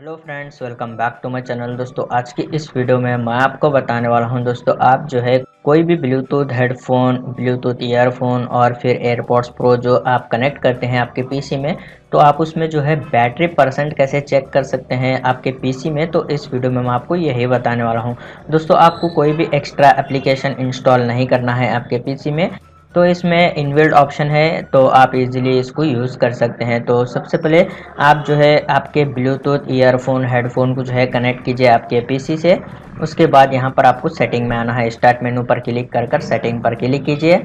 Hello friends, welcome back to my channel. दोस्तों, आज की इस वीडियो में मैं आपको बताने वाला हूं दोस्तों, आप जो है कोई भी ब्लूटूथ हेडफोन, ब्लूटूथ ईयरफोन और फिर एयरपॉड्स प्रो जो आप कनेक्ट करते हैं आपके पीसी में, तो आप उसमें जो है बैटरी परसेंट कैसे चेक कर सकते हैं आपके पीसी में। तो इस वीडियो में मैं आपको यही बताने वाला हूं। दोस्तों, आपको कोई भी एक्स्ट्रा एप्लीकेशन इंस्टॉल नहीं करना है आपके पीसी में। तो इसमें इनबिल्ट ऑप्शन है, तो आप इजीली इसको यूज़ कर सकते हैं। तो सबसे पहले आप जो है आपके ब्लूटूथ ईयरफोन हेडफोन को जो है कनेक्ट कीजिए आपके पीसी से। उसके बाद यहाँ पर आपको सेटिंग में आना है, स्टार्ट मेनू पर क्लिक कर कर सेटिंग पर क्लिक कीजिए।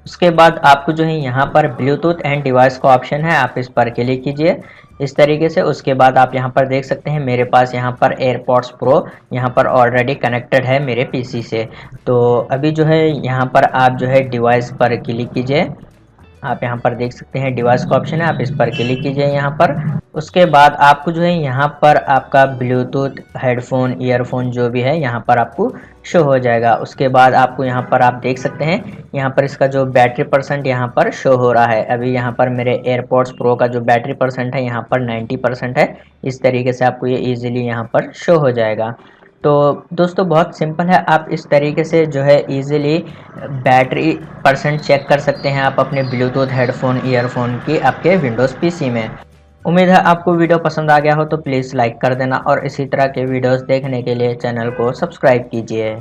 उसके बाद आपको जो है यहाँ पर ब्लूटूथ एंड डिवाइस का ऑप्शन है, आप इस पर क्लिक कीजिए इस तरीके से। उसके बाद आप यहाँ पर देख सकते हैं मेरे पास यहाँ पर एयरपॉड्स प्रो यहाँ पर ऑलरेडी कनेक्टेड है मेरे पीसी से। तो अभी जो है यहाँ पर आप जो है डिवाइस पर क्लिक कीजिए। आप यहाँ पर देख सकते हैं डिवाइस का ऑप्शन है, आप इस पर क्लिक कीजिए यहाँ पर। उसके बाद आपको जो है यहाँ पर आपका ब्लूटूथ हेडफोन ईयरफोन जो भी है यहाँ पर आपको शो हो जाएगा। उसके बाद आपको यहाँ पर आप देख सकते हैं यहाँ पर इसका जो बैटरी परसेंट यहाँ पर शो हो रहा है। अभी यहाँ पर मेरे एयरपॉड्स प्रो का जो बैटरी परसेंट है यहाँ पर 90% है। इस तरीके से आपको ये इजीली यहाँ पर शो हो जाएगा। तो दोस्तों, बहुत सिंपल है, आप इस तरीके से जो है इजीली बैटरी परसेंट चेक कर सकते हैं आप अपने ब्लूटूथ हेडफोन ईयरफोन की आपके विंडोज़ पीसी में। उम्मीद है आपको वीडियो पसंद आ गया हो, तो प्लीज़ लाइक कर देना और इसी तरह के वीडियोस देखने के लिए चैनल को सब्सक्राइब कीजिए।